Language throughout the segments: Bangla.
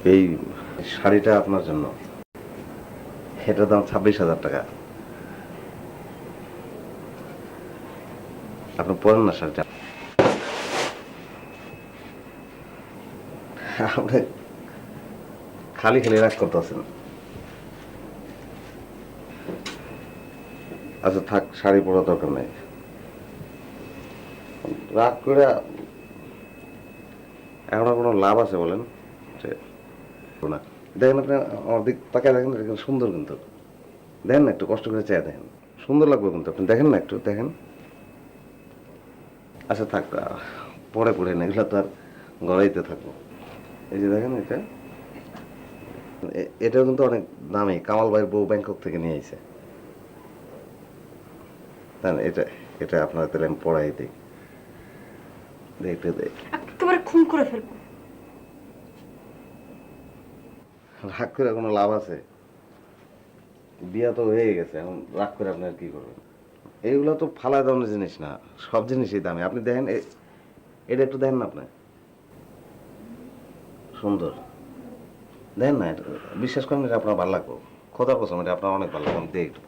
এই শাড়িটা আপনার জন্য, এটার দাম 26,000 টাকা। আপনি পরেন না শাড়িটা। আপনি খালি খালি রাগ করতেছেন। আচ্ছা থাক, শাড়ি পরা দরকার নেই। রাগ করে এখন আর কোনো লাভ আছে বলেন? যে না, দেখেন আপনি আমার দিক তাকায় দেখেন, এটা কিন্তু সুন্দর, কিন্তু দেখেন না, একটু কষ্ট করে চেয়ে দেখেন, সুন্দর লাগবে কিন্তু। আপনি দেখেন না, একটু দেখেন। আচ্ছা থাক, পরে পড়ে না, এগুলো তো আর গড়াইতে থাকবো। এই যে দেখেন এটা, এটাও কিন্তু অনেক দামি, কামাল ভাইয়ের বউ ব্যাংকক থেকে নিয়ে আইছে। না এটা, এটা আপনার তাহলে আমি পড়াই দিই, দেখতে দেয়। একেবারে খুন করে ফেলবো। রাগ করে কোনো লাভ আছে? বিয়া তো হয়ে গেছে, এখন রাগ করে আপনি আর কি করবেন? এইগুলো তো ফালায় দামের জিনিস না, সব জিনিসই দামি। আপনি দেখেন এটা একটু দেখেন না আপনি, সুন্দর দেখেন না এটা, বিশ্বাস করেন এটা আপনার ভালো লাগবে, খোদার কসম এটা আপনার অনেক ভালো লাগবে। আমি দেখ একটু।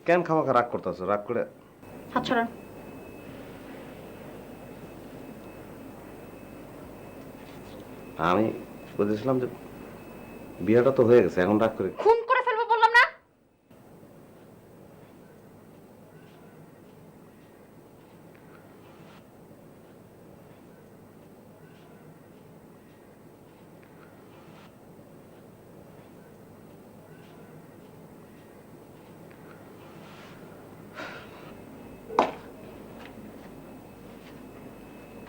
কেন খামাখা রাগ করতেছো? রাগ করে হাত ছড়ান। আমি বলতেছিলাম যে বিয়েটা তো হয়ে গেছে, এখন রাগ করে খুন